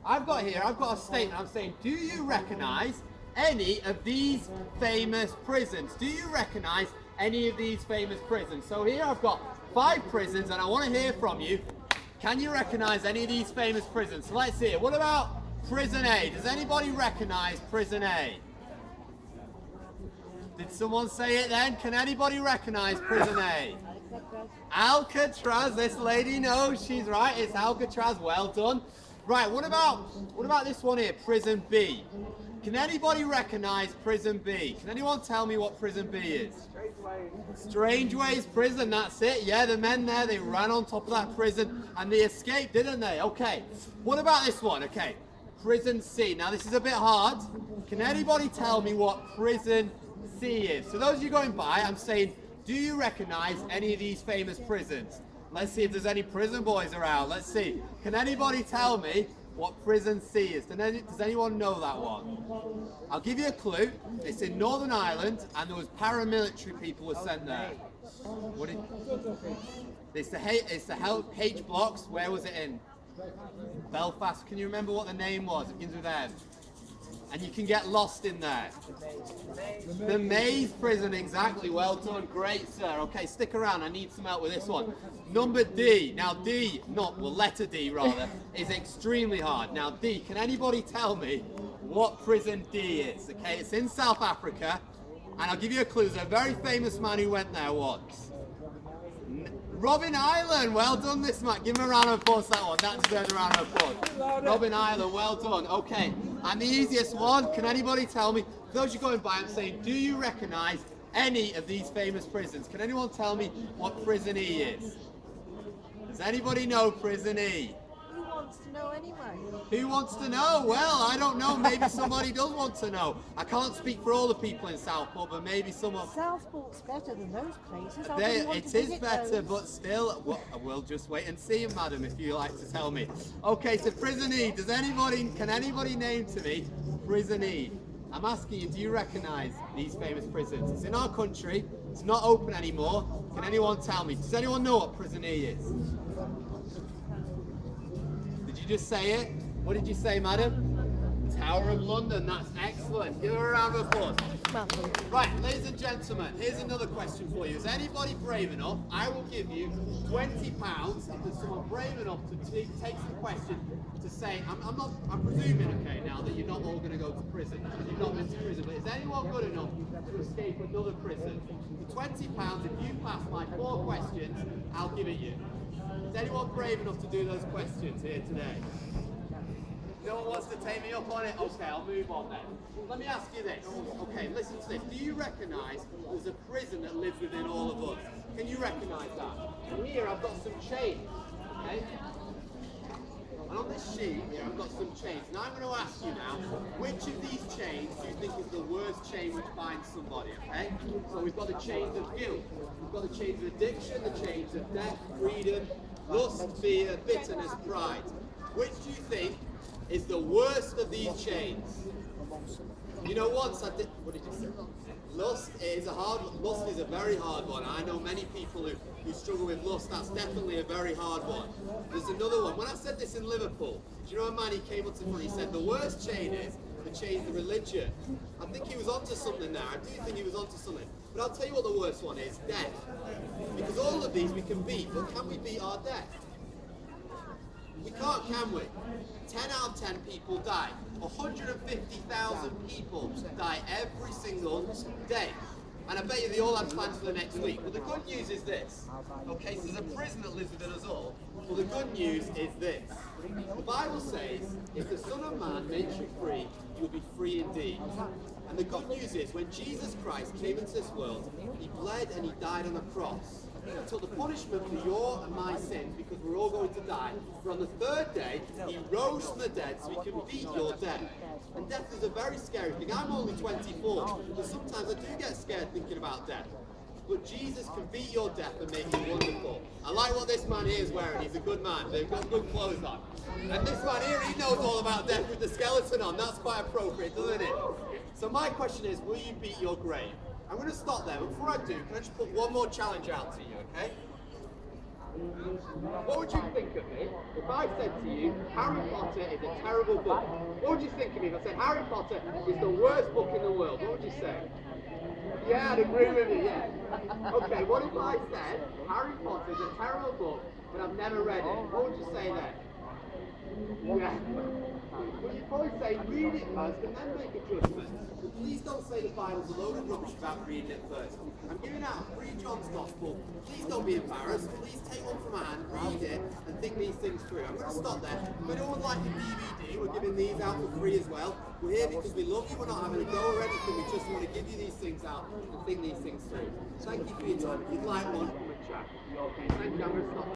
I've got a statement. I'm saying, do you recognize any of these famous prisons? Do you recognize any of these famous prisons? So here I've got 5 prisons and I want to hear from you. Can you recognize any of these famous prisons? So let's see it. What about Prison A? Does anybody recognize Prison A? Did someone say it then? Can anybody recognize Prison A? Alcatraz. This lady knows, she's right. It's Alcatraz. Well done. Right, what about this one here, Prison B? Can anybody recognize Prison B? Can anyone tell me what Prison B is? Strangeways Prison, that's it. Yeah, the men there, they ran on top of that prison and they escaped, didn't they? Okay, what about this one? Okay, Prison C. Now this is a bit hard. Can anybody tell me what Prison C is? So those of you going by, I'm saying, do you recognize any of these famous prisons? Let's see if there's any prison boys around. Let's see. Can anybody tell me what Prison C is? Does anyone know that one? I'll give you a clue. It's in Northern Ireland and there was paramilitary people were sent there. It's the H blocks. Where was it in? Belfast. Can you remember what the name was? It begins with M. And you can get lost in there. The Maze Prison, exactly. Well done. Great, sir. Okay, stick around. I need some help with this one. Number D. Now D, letter D rather, is extremely hard. Now D, can anybody tell me what Prison D is? Okay, it's in South Africa. And I'll give you a clue. There's a very famous man who went there once. Robin Island, well done this man. Give him a round of applause for that one. That deserves a round of applause. Robin Island, well done. Okay, and the easiest one, can anybody tell me, for those you're going by, I'm saying, do you recognize any of these famous prisons? Can anyone tell me what Prison E is? Does anybody know Prison E? Who wants to know anyway? Who wants to know? Well, I don't know. Maybe somebody does want to know. I can't speak for all the people in Southport, but maybe someone... Southport's better than those places. It is better, but still, we'll just wait and see, madam, if you like to tell me. Okay, so Prison E. Can anybody name to me Prison E? I'm asking you, do you recognise these famous prisons? It's in our country. It's not open anymore. Can anyone tell me? Does anyone know what Prison E is? Did you just say it? What did you say, madam? Tower of London, that's excellent. Give her a round of applause. Right, ladies and gentlemen, here's another question for you. Is anybody brave enough? I will give you £20 if there's someone brave enough to take some question to say, I'm presuming, okay, now that you're not all going to go to prison. You've not been to prison, but is anyone good enough to escape another prison? For £20, if you pass my 4 questions, I'll give it you. Is anyone brave enough to do those questions here today? No one wants to take me up on it? Okay, I'll move on then. Let me ask you this. Okay, listen to this. Do you recognise there's a prison that lives within all of us? Can you recognise that? And here I've got some chains, okay? And on this sheet here I've got some chains. Now I'm going to ask you now, which of these chains do you think is the worst chain which binds somebody, okay? So we've got the chains of guilt, we've got the chains of addiction, the chains of death, freedom, lust, fear, bitterness, pride. Which do you think is the worst of these chains? You know, once I did, what did you say? Lust is a very hard one. I know many people who struggle with lust. That's definitely a very hard one. There's another one. When I said this in Liverpool, do you know a man, he came up to me, he said the worst chain is the chain of religion. I think he was onto something there. I do think he was onto something. But I'll tell you what the worst one is, death. Because all of these we can beat, but can we beat our death? We can't, can we? 10 out of 10 people die. 150,000 people die every single day. And I bet you they all have plans for the next week. But the good news is this. Okay, so there's a prison that lives within us all. Well, the good news is this. The Bible says, if the Son of Man makes you free, you will be free indeed. And the good news is, when Jesus Christ came into this world, he bled and he died on the cross. He took the punishment for your and my sins, because we're all going to die. But on the 3rd day, he rose from the dead so he can beat your death. And death is a very scary thing. I'm only 24, but sometimes I do get scared thinking about death. But Jesus can beat your death and make it wonderful. I like what this man here is wearing. He's a good man. They've got good clothes on. And this man here, he knows all about death with the skeleton on. That's quite appropriate, doesn't it? So my question is, will you beat your grave? I'm going to stop there, but before I do, can I just put one more challenge out to you, okay? What would you think of me if I said to you, Harry Potter is a terrible book? What would you think of me if I said Harry Potter is the worst book in the world? What would you say? Yeah, I'd agree with you, yeah. Okay, what if I said Harry Potter is a terrible book, but I've never read it? What would you say then? Yeah. Well, you'd probably say read it first and then make a judgment. But please don't say the Bible's a load of rubbish without reading it first. I'm giving out a free John's Gospel. Please don't be embarrassed. Please take one from my hand, read it, and think these things through. I'm going to stop there. If anyone would like the DVD, we're giving these out for free as well. We're here because we love you. We're not having a go or anything. We just want to give you these things out and think these things through. Thank you for your time. If you'd like one, come and chat. Okay, thank you. I'm going to stop.